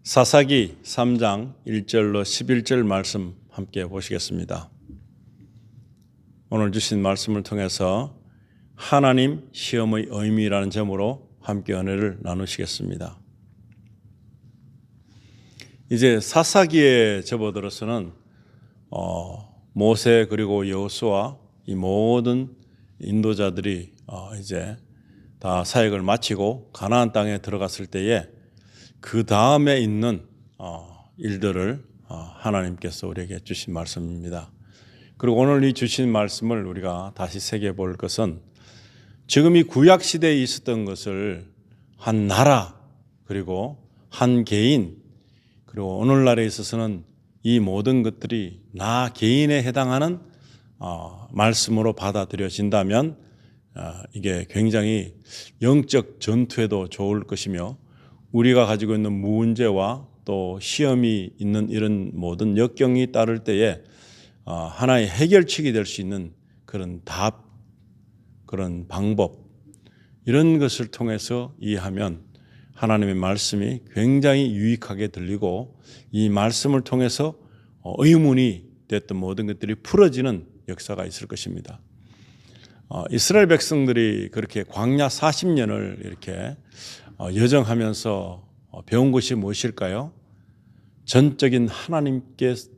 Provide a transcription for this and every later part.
사사기 3장 1절로 11절 말씀 함께 보시겠습니다. 오늘 주신 말씀을 통해서 하나님 시험의 의미라는 점으로 함께 은혜를 나누시겠습니다. 이제 사사기에 접어들어서는 모세 그리고 여호수아 이 모든 인도자들이 이제 다 사역을 마치고 가나안 땅에 들어갔을 때에 그 다음에 있는 일들을 하나님께서 우리에게 주신 말씀입니다. 그리고 오늘 이 주신 말씀을 우리가 다시 새겨볼 것은 지금 이 구약 시대에 있었던 것을 한 나라 그리고 한 개인 그리고 오늘날에 있어서는 이 모든 것들이 나 개인에 해당하는 말씀으로 받아들여진다면 이게 굉장히 영적 전투에도 좋을 것이며 우리가 가지고 있는 문제와 또 시험이 있는 이런 모든 역경이 따를 때에 하나의 해결책이 될 수 있는 그런 답, 그런 방법 이런 것을 통해서 이해하면 하나님의 말씀이 굉장히 유익하게 들리고 이 말씀을 통해서 의문이 됐던 모든 것들이 풀어지는 역사가 있을 것입니다. 이스라엘 백성들이 그렇게 광야 40년을 이렇게 여정하면서 배운 것이 무엇일까요? 전적인 하나님께서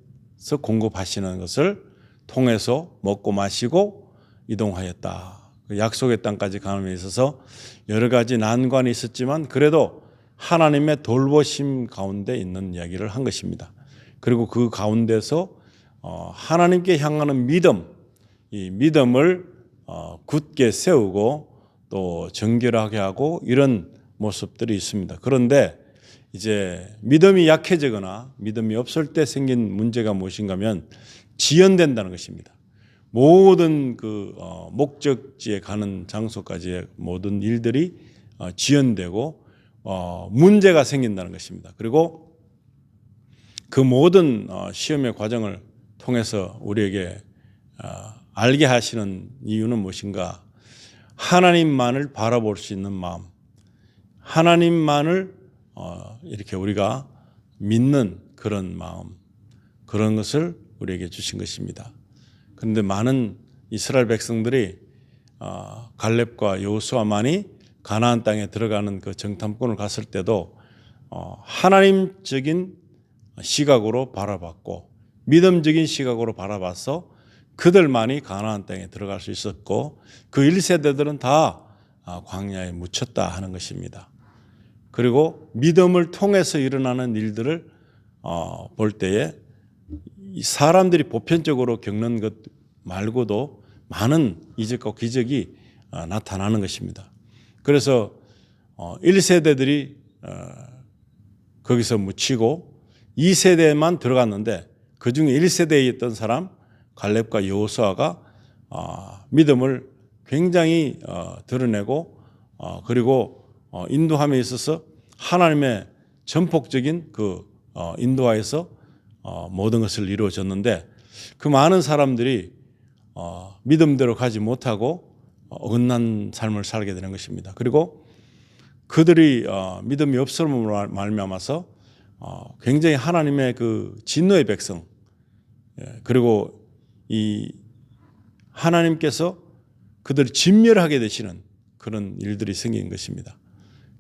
공급하시는 것을 통해서 먹고 마시고 이동하였다. 약속의 땅까지 가는 데 있어서 여러 가지 난관이 있었지만 그래도 하나님의 돌보심 가운데 있는 이야기를 한 것입니다. 그리고 그 가운데서 하나님께 향하는 믿음, 이 믿음을 굳게 세우고 또 정결하게 하고 이런 모습들이 있습니다. 그런데 이제 믿음이 약해지거나 믿음이 없을 때 생긴 문제가 무엇인가 하면 지연된다는 것입니다. 모든 그 목적지에 가는 장소까지의 모든 일들이 지연되고 문제가 생긴다는 것입니다. 그리고 그 모든 시험의 과정을 통해서 우리에게 알게 하시는 이유는 무엇인가? 하나님만을 바라볼 수 있는 마음, 하나님만을 이렇게 우리가 믿는 그런 마음, 그런 것을 우리에게 주신 것입니다. 그런데 많은 이스라엘 백성들이 갈렙과 여호수아만이 가나안 땅에 들어가는 그 정탐꾼을 갔을 때도 하나님적인 시각으로 바라봤고 믿음적인 시각으로 바라봐서 그들만이 가나안 땅에 들어갈 수 있었고 그 1세대들은 다 광야에 묻혔다 하는 것입니다. 그리고 믿음을 통해서 일어나는 일들을 볼 때에 사람들이 보편적으로 겪는 것 말고도 많은 이적과 기적이 나타나는 것입니다. 그래서 1세대들이 거기서 묻히고 2세대만 들어갔는데 그중에 1세대에 있던 사람 갈렙과 여호수아가 믿음을 굉장히 드러내고 그리고 인도함에 있어서 하나님의 전폭적인 그 인도하에서 모든 것을 이루어졌는데 그 많은 사람들이 믿음대로 가지 못하고 어긋난 삶을 살게 되는 것입니다. 그리고 그들이 믿음이 없음으로 말미암아서 굉장히 하나님의 그 진노의 백성 그리고 이 하나님께서 그들을 진멸하게 되시는 그런 일들이 생긴 것입니다.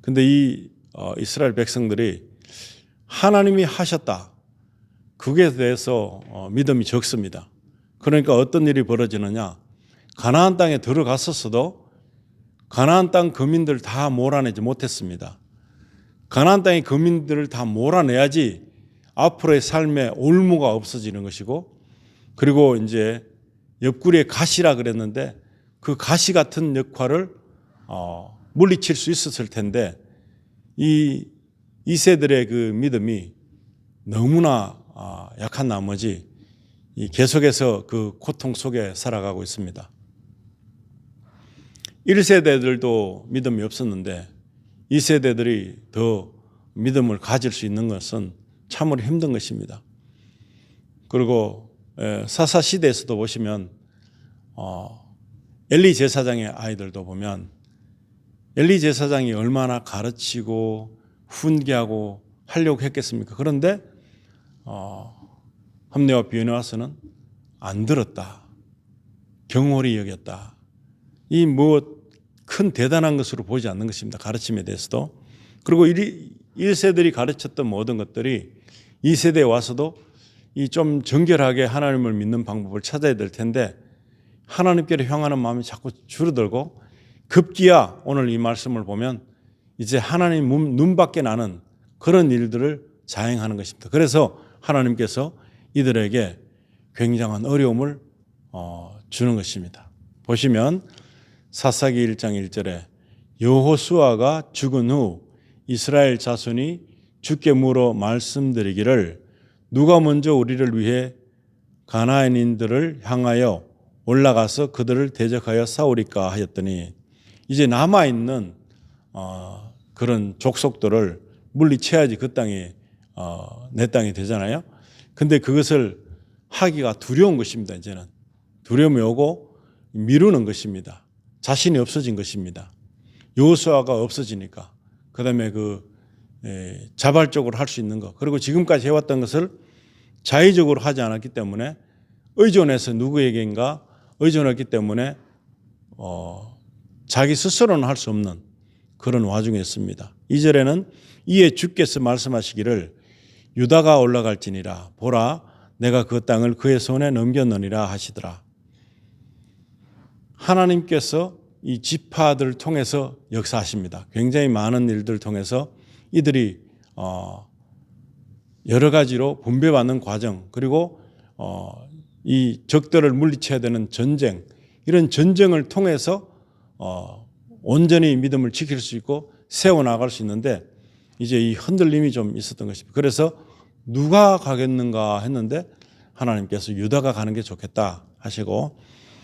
근데 이 이스라엘 백성들이 하나님이 하셨다. 그게 대해서 믿음이 적습니다. 그러니까 어떤 일이 벌어지느냐. 가나안 땅에 들어갔었어도 가나안 땅 거민들 다 몰아내지 못했습니다. 가나안 땅의 거민들을 다 몰아내야지 앞으로의 삶에 올무가 없어지는 것이고 그리고 이제 옆구리에 가시라 그랬는데 그 가시 같은 역할을 물리칠 수 있었을 텐데 이 세들의 그 믿음이 너무나 약한 나머지 계속해서 그 고통 속에 살아가고 있습니다. 1세대들도 믿음이 없었는데 2세대들이 더 믿음을 가질 수 있는 것은 참으로 힘든 것입니다. 그리고 사사 시대에서도 보시면 엘리 제사장의 아이들도 보면 엘리 제사장이 얼마나 가르치고 훈계하고 하려고 했겠습니까? 그런데 함내와 비연에 와서는 안 들었다. 경홀히 여겼다. 이 큰 대단한 것으로 보지 않는 것입니다. 가르침에 대해서도. 그리고 1세들이 가르쳤던 모든 것들이 2세대에 와서도 이 좀 정결하게 하나님을 믿는 방법을 찾아야 될 텐데 하나님께로 향하는 마음이 자꾸 줄어들고 급기야 오늘 이 말씀을 보면 이제 하나님 눈밖에 나는 그런 일들을 자행하는 것입니다. 그래서 하나님께서 이들에게 굉장한 어려움을 주는 것입니다. 보시면 사사기 1장 1절에 여호수아가 죽은 후 이스라엘 자손이 주께 물어 말씀드리기를 누가 먼저 우리를 위해 가나안인들을 향하여 올라가서 그들을 대적하여 싸우리까 하였더니 이제 남아있는 그런 족속들을 물리쳐야지 그 땅이 내 땅이 되잖아요. 근데 그것을 하기가 두려운 것입니다. 이제는 두려움이 오고 미루는 것입니다. 자신이 없어진 것입니다. 여호수아가 없어지니까 그다음에 자발적으로 할 수 있는 것 그리고 지금까지 해왔던 것을 자의적으로 하지 않았기 때문에 의존해서 누구에게인가 의존했기 때문에 자기 스스로는 할 수 없는 그런 와중이었습니다. 2절에는 이에 주께서 말씀하시기를 유다가 올라갈지니라 보라 내가 그 땅을 그의 손에 넘겼느니라 하시더라. 하나님께서 이 지파들을 통해서 역사하십니다. 굉장히 많은 일들을 통해서 이들이 여러 가지로 분배받는 과정 그리고 이 적들을 물리쳐야 되는 전쟁 이런 전쟁을 통해서 온전히 믿음을 지킬 수 있고 세워나갈 수 있는데 이제 이 흔들림이 좀 있었던 것입니다. 그래서 누가 가겠는가 했는데 하나님께서 유다가 가는 게 좋겠다 하시고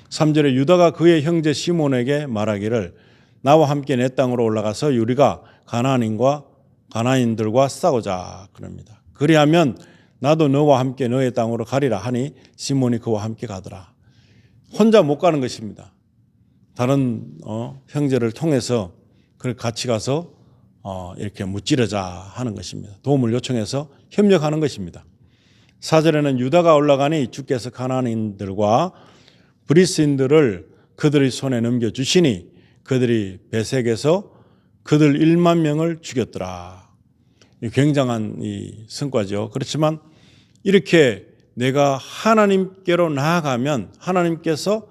3절에 유다가 그의 형제 시몬에게 말하기를 나와 함께 내 땅으로 올라가서 우리가 가나안인들과 싸우자 그럽니다. 그리하면 나도 너와 함께 너의 땅으로 가리라 하니 시몬이 그와 함께 가더라. 혼자 못 가는 것입니다. 다른 형제를 통해서 같이 가서 이렇게 무찌르자 하는 것입니다. 도움을 요청해서 협력하는 것입니다. 4절에는 유다가 올라가니 주께서 가나안인들과 브리스인들을 그들의 손에 넘겨주시니 그들이 베색에서 그들 1만 명을 죽였더라. 굉장한 이 성과죠. 그렇지만 이렇게 내가 하나님께로 나아가면 하나님께서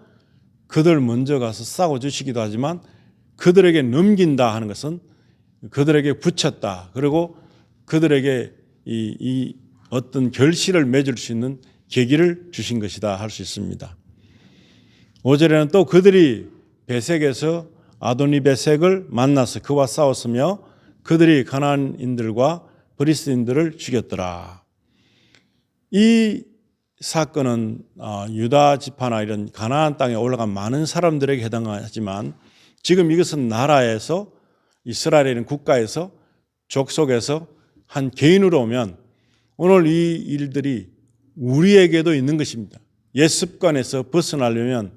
그들 먼저 가서 싸워주시기도 하지만 그들에게 넘긴다 하는 것은 그들에게 붙였다. 그리고 그들에게 이 어떤 결실을 맺을 수 있는 계기를 주신 것이다 할 수 있습니다. 5절에는 또 그들이 베색에서 아도니 베색을 만나서 그와 싸웠으며 그들이 가나안인들과 브리스인들을 죽였더라. 이 사건은 유다 지파나 이런 가나안 땅에 올라간 많은 사람들에게 해당하지만 지금 이것은 나라에서 이스라엘이라는 국가에서 족속에서 한 개인으로 오면 오늘 이 일들이 우리에게도 있는 것입니다. 옛 습관에서 벗어나려면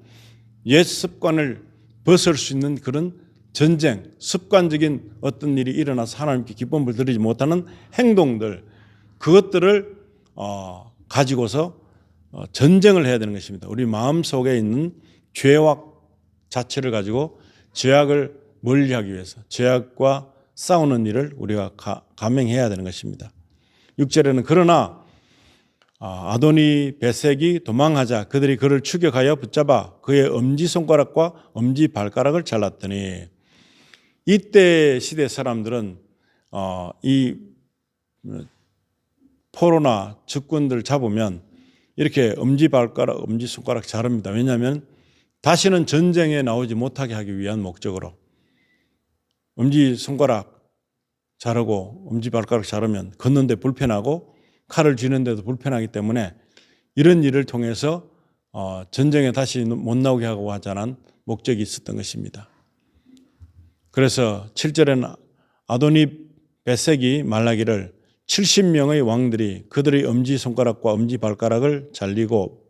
옛 습관을 벗을 수 있는 그런 전쟁, 습관적인 어떤 일이 일어나서 하나님께 기쁨을 드리지 못하는 행동들 그것들을 가지고서 전쟁을 해야 되는 것입니다. 우리 마음속에 있는 죄악 자체를 가지고 죄악을 멀리하기 위해서 죄악과 싸우는 일을 우리가 감행해야 되는 것입니다. 6절에는 그러나 아도니 베색이 도망하자 그들이 그를 추격하여 붙잡아 그의 엄지손가락과 엄지발가락을 잘랐더니 이때 시대 사람들은 이 포로나 적군들 잡으면 이렇게 엄지발가락, 엄지손가락 자릅니다. 왜냐하면 다시는 전쟁에 나오지 못하게 하기 위한 목적으로 엄지손가락 자르고 엄지발가락 자르면 걷는데 불편하고 칼을 쥐는데도 불편하기 때문에 이런 일을 통해서 전쟁에 다시 못 나오게 하고 하자는 목적이 있었던 것입니다. 그래서 7절에는 아도니 베색이 말하기를 70명의 왕들이 그들의 엄지손가락과 엄지발가락을 잘리고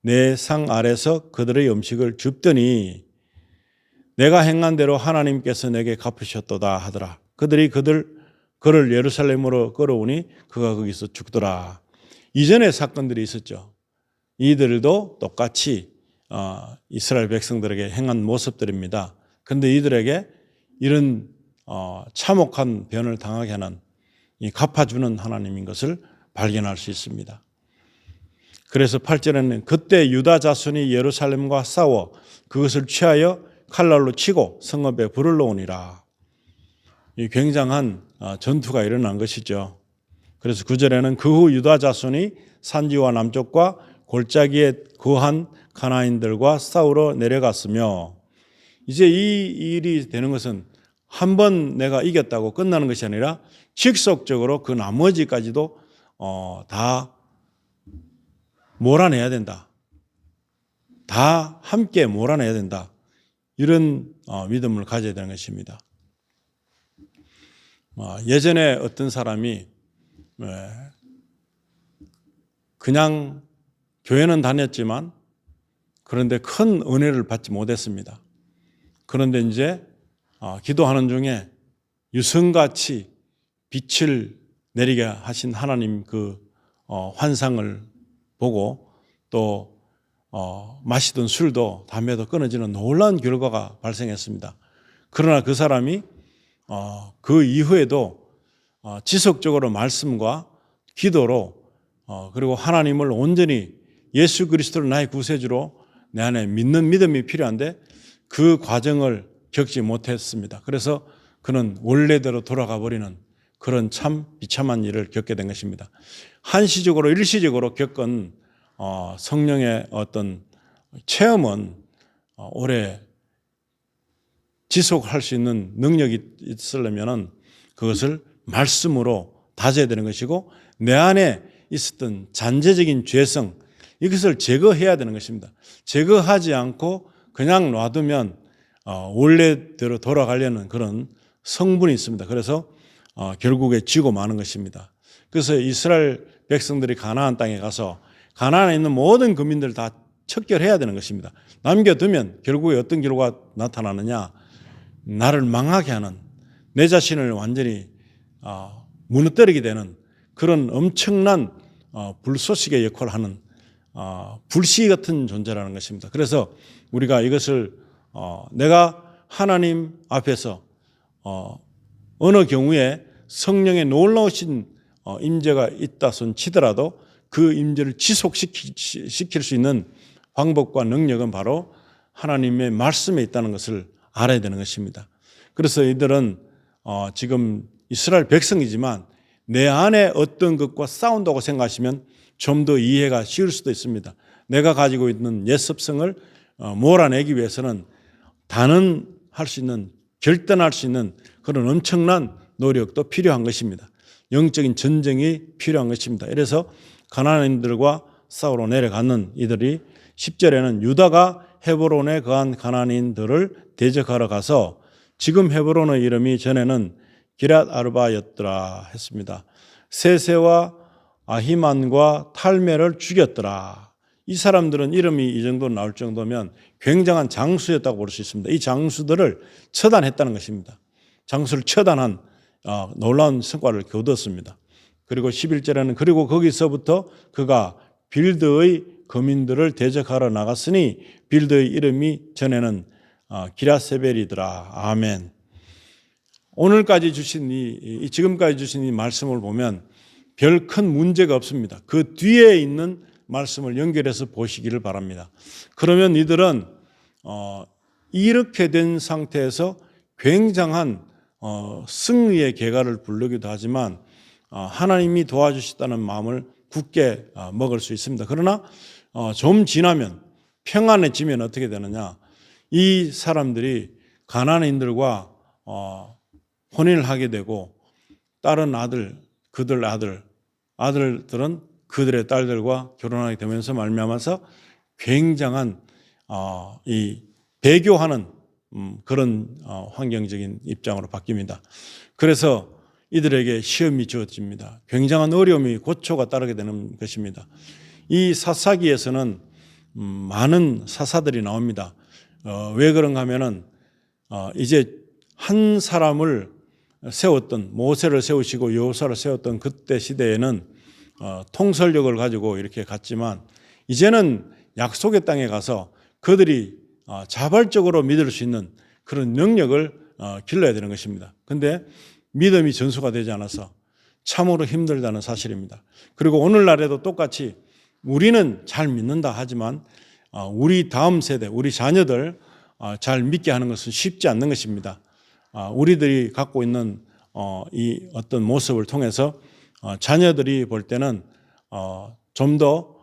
내 상 아래서 그들의 음식을 줍더니 내가 행한 대로 하나님께서 내게 갚으셨도다 하더라. 그들이 그들 그를 예루살렘으로 끌어오니 그가 거기서 죽더라. 이전에 사건들이 있었죠. 이들도 똑같이 이스라엘 백성들에게 행한 모습들입니다. 그런데 이들에게 이런 참혹한 변을 당하게 하는 이 갚아주는 하나님인 것을 발견할 수 있습니다. 그래서 8절에는 그때 유다 자손이 예루살렘과 싸워 그것을 취하여 칼날로 치고 성읍에 불을 놓으니라. 이 굉장한 전투가 일어난 것이죠. 그래서 9절에는 그 후 유다 자손이 산지와 남쪽과 골짜기에 거한 가나안인들과 싸우러 내려갔으며, 이제 이 일이 되는 것은 한 번 내가 이겼다고 끝나는 것이 아니라 직속적으로 그 나머지까지도 다 몰아내야 된다. 다 함께 몰아내야 된다. 이런 믿음을 가져야 되는 것입니다. 예전에 어떤 사람이 그냥 교회는 다녔지만 그런데 큰 은혜를 받지 못했습니다. 그런데 이제 기도하는 중에 유성같이 빛을 내리게 하신 하나님 그 환상을 보고 또 마시던 술도 담배도 끊어지는 놀라운 결과가 발생했습니다. 그러나 그 사람이 그 이후에도 지속적으로 말씀과 기도로 그리고 하나님을 온전히 예수 그리스도를 나의 구세주로 내 안에 믿는 믿음이 필요한데 그 과정을 겪지 못했습니다. 그래서 그는 원래대로 돌아가 버리는 그런 참 비참한 일을 겪게 된 것입니다. 한시적으로 일시적으로 겪은 성령의 어떤 체험은 오래 지속할 수 있는 능력이 있으려면 그것을 말씀으로 다져야 되는 것이고, 내 안에 있었던 잔재적인 죄성, 이것을 제거해야 되는 것입니다. 제거하지 않고 그냥 놔두면 원래대로 돌아가려는 그런 성분이 있습니다. 그래서 결국에 지고 마는 것입니다. 그래서 이스라엘 백성들이 가나안 땅에 가서 가나안에 있는 모든 거민들 다 척결해야 되는 것입니다. 남겨두면 결국에 어떤 결과가 나타나느냐, 나를 망하게 하는, 내 자신을 완전히 무너뜨리게 되는 그런 엄청난 불쏘시개 역할을 하는 불씨 같은 존재라는 것입니다. 그래서 우리가 이것을 내가 하나님 앞에서 어느 경우에 성령의 놀라우신 임재가 있다 손 치더라도 그 임재를 지속시킬 수 있는 방법과 능력은 바로 하나님의 말씀에 있다는 것을 알아야 되는 것입니다. 그래서 이들은 지금 이스라엘 백성이지만 내 안에 어떤 것과 싸운다고 생각하시면 좀 더 이해가 쉬울 수도 있습니다. 내가 가지고 있는 옛 습성을 몰아내기 위해서는 단언할 수 있는, 결단할 수 있는 그런 엄청난 노력도 필요한 것입니다. 영적인 전쟁이 필요한 것입니다. 그래서 가나안인들과 싸우러 내려가는 이들이 10절에는 유다가 헤브론에 거한 가나안인들을 대적하러 가서, 지금 헤브론의 이름이 전에는 기럇 아르바였더라 했습니다. 세세와 아히만과 탈메를 죽였더라. 이 사람들은 이름이 이 정도 나올 정도면 굉장한 장수였다고 볼 수 있습니다. 이 장수들을 처단했다는 것입니다. 장수를 처단한 놀라운 성과를 거두었습니다. 그리고 11절에는 그리고 거기서부터 그가 빌드의 거민들을 대적하러 나갔으니 빌드의 이름이 전에는 기라세벨이더라. 아멘. 오늘까지 주신 지금까지 주신 이 말씀을 보면 별 큰 문제가 없습니다. 그 뒤에 있는 말씀을 연결해서 보시기를 바랍니다. 그러면 이들은 이렇게 된 상태에서 굉장한 승리의 계가를 부르기도 하지만 하나님이 도와주시다는 마음을 굳게 먹을 수 있습니다. 그러나 좀 지나면, 평안해지면 어떻게 되느냐, 이 사람들이 가나안인들과 혼인을 하게 되고 딸은 아들, 그들 아들들은 그들의 딸들과 결혼하게 되면서 말미암아서 굉장한 이 배교하는 그런 환경적인 입장으로 바뀝니다. 그래서 이들에게 시험이 주어집니다. 굉장한 어려움이 고초가 따르게 되는 것입니다. 이 사사기에서는 많은 사사들이 나옵니다. 왜 그런가 하면은 이제 한 사람을 세웠던, 모세를 세우시고 여호수아를 세웠던 그때 시대에는 통솔력을 가지고 이렇게 갔지만, 이제는 약속의 땅에 가서 그들이 자발적으로 믿을 수 있는 그런 능력을 길러야 되는 것입니다. 그런데 믿음이 전수가 되지 않아서 참으로 힘들다는 사실입니다. 그리고 오늘날에도 똑같이 우리는 잘 믿는다 하지만 우리 다음 세대, 우리 자녀들 잘 믿게 하는 것은 쉽지 않는 것입니다. 우리들이 갖고 있는 이 어떤 모습을 통해서 자녀들이 볼 때는 좀 더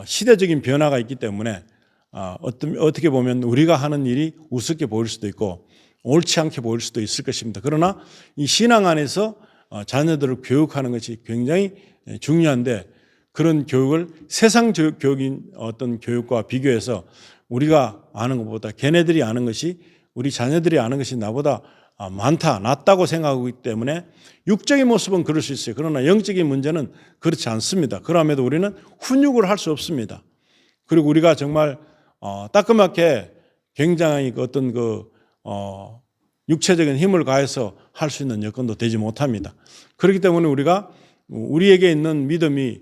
시대적인 변화가 있기 때문에 어떻게 보면 우리가 하는 일이 우습게 보일 수도 있고 옳지 않게 보일 수도 있을 것입니다. 그러나 이 신앙 안에서 자녀들을 교육하는 것이 굉장히 중요한데, 그런 교육을 세상 교육인 어떤 교육과 비교해서 우리가 아는 것보다 걔네들이 아는 것이, 우리 자녀들이 아는 것이 나보다 많다, 낫다고 생각하기 때문에 육적인 모습은 그럴 수 있어요. 그러나 영적인 문제는 그렇지 않습니다. 그럼에도 우리는 훈육을 할 수 없습니다. 그리고 우리가 정말 따끔하게 굉장히 어떤 육체적인 힘을 가해서 할 수 있는 여건도 되지 못합니다. 그렇기 때문에 우리에게 있는 믿음이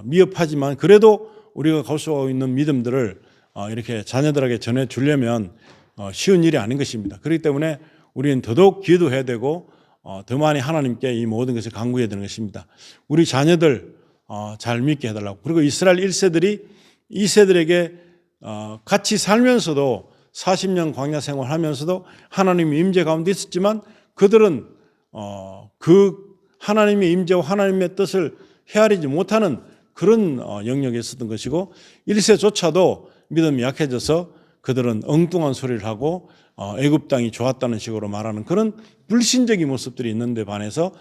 미흡하지만 그래도 우리가 가지고 있는 믿음들을 이렇게 자녀들에게 전해주려면 쉬운 일이 아닌 것입니다. 그렇기 때문에 우리는 더더욱 기도해야 되고 더 많이 하나님께 이 모든 것을 간구해야 되는 것입니다. 우리 자녀들 잘 믿게 해달라고. 그리고 이스라엘 1세들이 2세들에게 같이 살면서도 40년 광야 생활하면서도 하나님의 임재 가운데 있었지만 그들은 그 하나님의 임재와 하나님의 뜻을 헤아리지 못하는 그런 영역에 있었던 것이고, 1세조차도 믿음이 약해져서 그들은 엉뚱한 소리를 하고 애굽 땅이 좋았다는 식으로 말하는 그런 불신적인 모습들이 있는데 반해서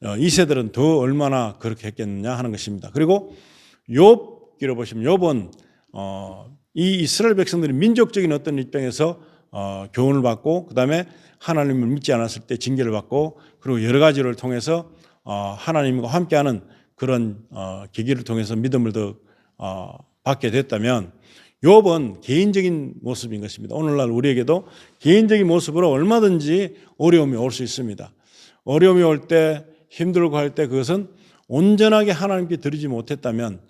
2세들은 더 얼마나 그렇게 했겠느냐 하는 것입니다. 그리고 욥기를 보시면 욥은 이 이스라엘 백성들이 민족적인 어떤 입장에서 교훈을 받고, 그 다음에 하나님을 믿지 않았을 때 징계를 받고, 그리고 여러 가지를 통해서 하나님과 함께하는 그런 계기를 통해서 믿음을 더 받게 됐다면, 욥은 개인적인 모습인 것입니다. 오늘날 우리에게도 개인적인 모습으로 얼마든지 어려움이 올 수 있습니다. 어려움이 올 때, 힘들고 할 때 그것은 온전하게 하나님께 드리지 못했다면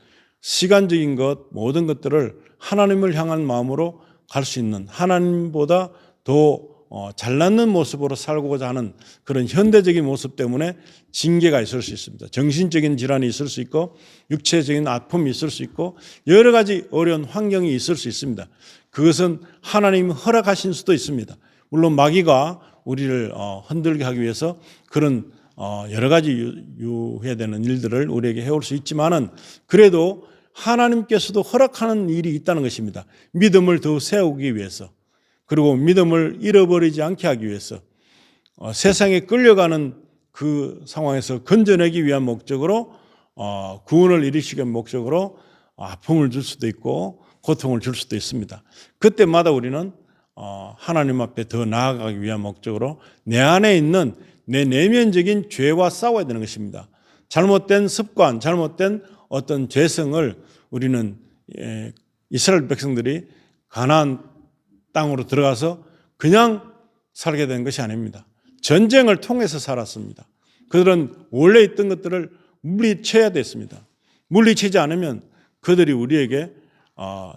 시간적인 것, 모든 것들을 하나님을 향한 마음으로 갈 수 있는, 하나님보다 더 잘났는 모습으로 살고자 하는 그런 현대적인 모습 때문에 징계가 있을 수 있습니다. 정신적인 질환이 있을 수 있고 육체적인 아픔이 있을 수 있고 여러 가지 어려운 환경이 있을 수 있습니다. 그것은 하나님이 허락하신 수도 있습니다. 물론 마귀가 우리를 흔들게 하기 위해서 그런 여러 가지 유해야 되는 일들을 우리에게 해올 수 있지만은, 그래도 하나님께서도 허락하는 일이 있다는 것입니다. 믿음을 더 세우기 위해서, 그리고 믿음을 잃어버리지 않게 하기 위해서, 세상에 끌려가는 그 상황에서 건져내기 위한 목적으로, 구원을 이루시기 위한 목적으로 아픔을 줄 수도 있고 고통을 줄 수도 있습니다. 그때마다 우리는 하나님 앞에 더 나아가기 위한 목적으로 내 안에 있는 내 내면적인 죄와 싸워야 되는 것입니다. 잘못된 습관, 잘못된 어떤 죄성을 우리는 이스라엘 백성들이 가나안 땅으로 들어가서 그냥 살게 된 것이 아닙니다. 전쟁을 통해서 살았습니다. 그들은 원래 있던 것들을 물리쳐야 됐습니다. 물리치지 않으면 그들이 우리에게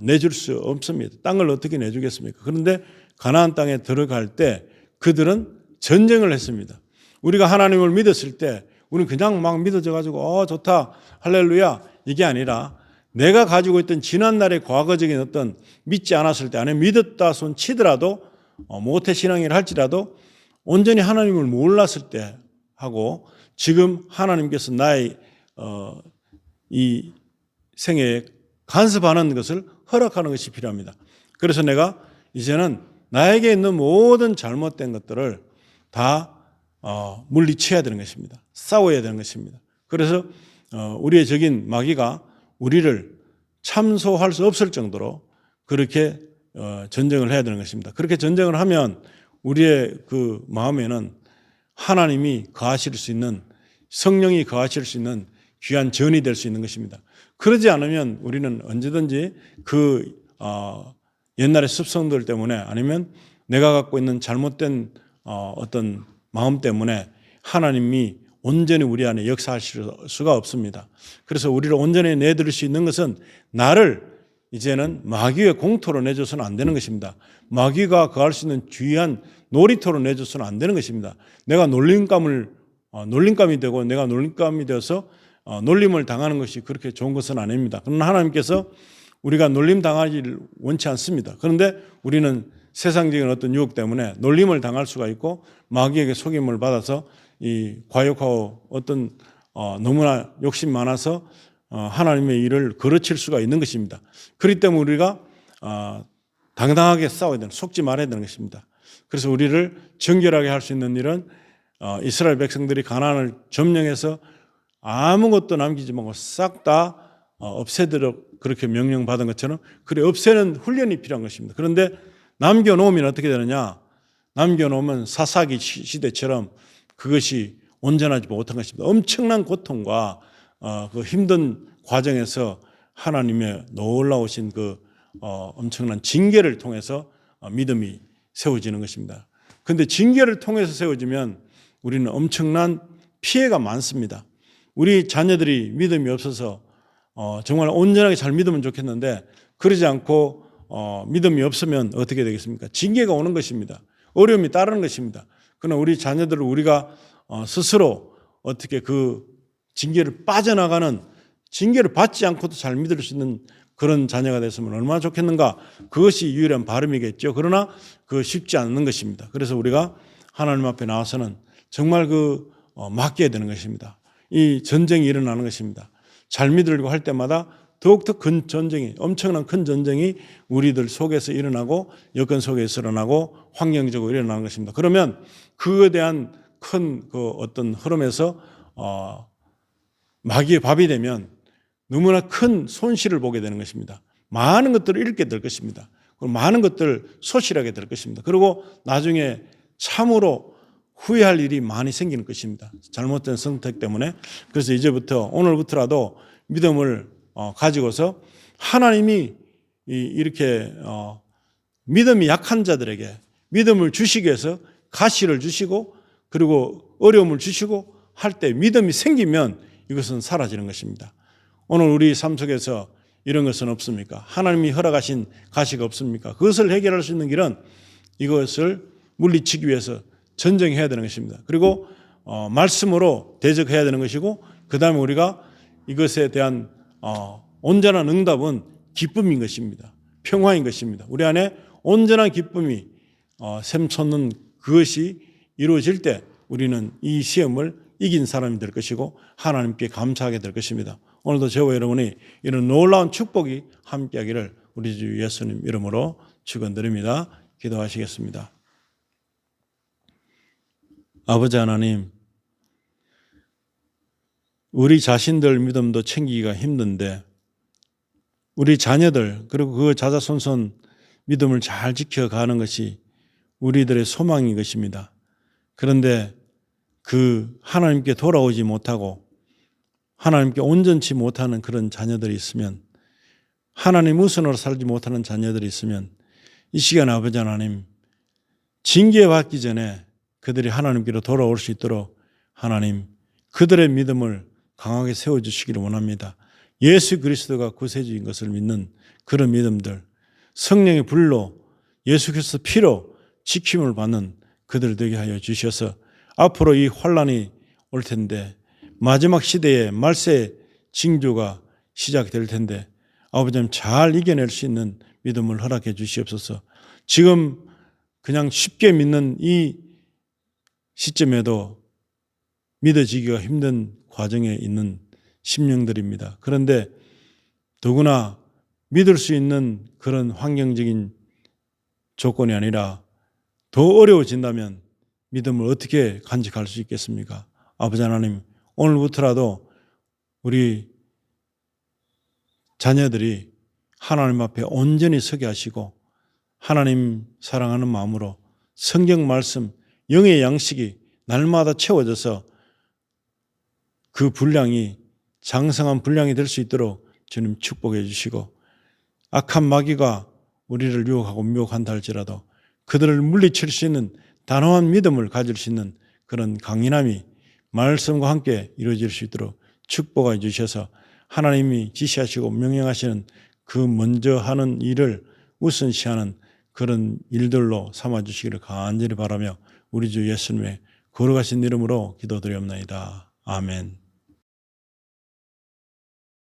내줄 수 없습니다. 땅을 어떻게 내주겠습니까? 그런데 가나안 땅에 들어갈 때 그들은 전쟁을 했습니다. 우리가 하나님을 믿었을 때 우리는 그냥 막 믿어져 가지고 좋다 할렐루야 이게 아니라, 내가 가지고 있던 지난날의 과거적인 어떤 믿지 않았을 때, 아니면 믿었다 손 치더라도 모태신앙이라 할지라도 온전히 하나님을 몰랐을 때 하고, 지금 하나님께서 나의 이 생애에 간섭하는 것을 허락하는 것이 필요합니다. 그래서 내가 이제는 나에게 있는 모든 잘못된 것들을 다 물리쳐야 되는 것입니다. 싸워야 되는 것입니다. 그래서 우리의 적인 마귀가 우리를 참소할 수 없을 정도로 그렇게 전쟁을 해야 되는 것입니다. 그렇게 전쟁을 하면 우리의 그 마음에는 하나님이 거하실 수 있는, 성령이 거하실 수 있는 귀한 전이 될 수 있는 것입니다. 그러지 않으면 우리는 언제든지 그 옛날의 습성들 때문에, 아니면 내가 갖고 있는 잘못된 어떤 마음 때문에 하나님이 온전히 우리 안에 역사하실 수가 없습니다. 그래서 우리를 온전히 내드릴 수 있는 것은 나를 이제는 마귀의 공토로 내줘서는 안 되는 것입니다. 마귀가 거할 수 있는 귀한 놀이터로 내줘서는 안 되는 것입니다. 내가 놀림감이 되고 내가 놀림감이 되어서 놀림을 당하는 것이 그렇게 좋은 것은 아닙니다. 그러나 하나님께서 우리가 놀림 당하기를 원치 않습니다. 그런데 우리는 세상적인 어떤 유혹 때문에 놀림을 당할 수가 있고 마귀에게 속임을 받아서 이 과욕하고 어떤 너무나 욕심 많아서 하나님의 일을 거르칠 수가 있는 것입니다. 그렇기 때문에 우리가 당당하게 싸워야 되는, 속지 말아야 되는 것입니다. 그래서 우리를 정결하게 할 수 있는 일은 이스라엘 백성들이 가나안을 점령해서 아무것도 남기지 말고 싹 다 없애도록 그렇게 명령받은 것처럼 그래 없애는 훈련이 필요한 것입니다. 그런데 남겨놓으면 어떻게 되느냐? 남겨놓으면 사사기 시대처럼 그것이 온전하지 못한 것입니다. 엄청난 고통과 그 힘든 과정에서 하나님의 놀라우신 그 엄청난 징계를 통해서 믿음이 세워지는 것입니다. 그런데 징계를 통해서 세워지면 우리는 엄청난 피해가 많습니다. 우리 자녀들이 믿음이 없어서 정말 온전하게 잘 믿으면 좋겠는데 그러지 않고 믿음이 없으면 어떻게 되겠습니까? 징계가 오는 것입니다. 어려움이 따르는 것입니다. 그러나 우리 자녀들을 우리가 스스로 어떻게 그 징계를 빠져나가는, 징계를 받지 않고도 잘 믿을 수 있는 그런 자녀가 됐으면 얼마나 좋겠는가. 그것이 유일한 바람이겠죠. 그러나 그 쉽지 않는 것입니다. 그래서 우리가 하나님 앞에 나와서는 정말 맡겨야 되는 것입니다. 이 전쟁이 일어나는 것입니다. 잘 믿으려고 할 때마다 더욱더 큰 전쟁이, 엄청난 큰 전쟁이 우리들 속에서 일어나고 여건 속에서 일어나고 환경적으로 일어나는 것입니다. 그러면 그에 대한 큰 그 어떤 흐름에서 마귀의 밥이 되면 너무나 큰 손실을 보게 되는 것입니다. 많은 것들을 잃게 될 것입니다. 그리고 많은 것들을 소실하게 될 것입니다. 그리고 나중에 참으로 후회할 일이 많이 생기는 것입니다. 잘못된 선택 때문에. 그래서 이제부터 오늘부터라도 믿음을 가지고서 하나님이 이렇게 믿음이 약한 자들에게 믿음을 주시기 위해서 가시를 주시고 그리고 어려움을 주시고 할 때 믿음이 생기면 이것은 사라지는 것입니다. 오늘 우리 삶 속에서 이런 것은 없습니까? 하나님이 허락하신 가시가 없습니까? 그것을 해결할 수 있는 길은 이것을 물리치기 위해서 전쟁해야 되는 것입니다. 그리고 말씀으로 대적해야 되는 것이고 그 다음에 우리가 이것에 대한 온전한 응답은 기쁨인 것입니다. 평화인 것입니다. 우리 안에 온전한 기쁨이 샘솟는 그것이 이루어질 때 우리는 이 시험을 이긴 사람이 될 것이고 하나님께 감사하게 될 것입니다. 오늘도 저와 여러분이 이런 놀라운 축복이 함께하기를 우리 주 예수님 이름으로 축원드립니다. 기도하시겠습니다. 아버지 하나님, 우리 자신들 믿음도 챙기기가 힘든데 우리 자녀들 그리고 그 자자손손 믿음을 잘 지켜가는 것이 우리들의 소망인 것입니다. 그런데 그 하나님께 돌아오지 못하고 하나님께 온전치 못하는 그런 자녀들이 있으면, 하나님 우선으로 살지 못하는 자녀들이 있으면 이 시간 아버지 하나님 징계받기 전에 그들이 하나님께로 돌아올 수 있도록 하나님 그들의 믿음을 강하게 세워주시기를 원합니다. 예수 그리스도가 구세주인 것을 믿는 그런 믿음들, 성령의 불로 예수 그리스도 피로 지킴을 받는 그들 되게 하여 주셔서 앞으로 이 환란이 올 텐데 마지막 시대에 말세의 징조가 시작될 텐데 아버지 잘 이겨낼 수 있는 믿음을 허락해 주시옵소서. 지금 그냥 쉽게 믿는 이 시점에도 믿어지기가 힘든 과정에 있는 심령들입니다. 그런데 더구나 믿을 수 있는 그런 환경적인 조건이 아니라 더 어려워진다면 믿음을 어떻게 간직할 수 있겠습니까? 아버지 하나님, 오늘부터라도 우리 자녀들이 하나님 앞에 온전히 서게 하시고 하나님 사랑하는 마음으로 성경 말씀, 영의 양식이 날마다 채워져서 그 분량이 장성한 분량이 될 수 있도록 주님 축복해 주시고 악한 마귀가 우리를 유혹하고 미혹한다 할지라도 그들을 물리칠 수 있는 단호한 믿음을 가질 수 있는 그런 강인함이 말씀과 함께 이루어질 수 있도록 축복해 주셔서 하나님이 지시하시고 명령하시는 그 먼저 하는 일을 우선시하는 그런 일들로 삼아주시기를 간절히 바라며 우리 주 예수님의 거룩하신 이름으로 기도드리옵나이다. 아멘.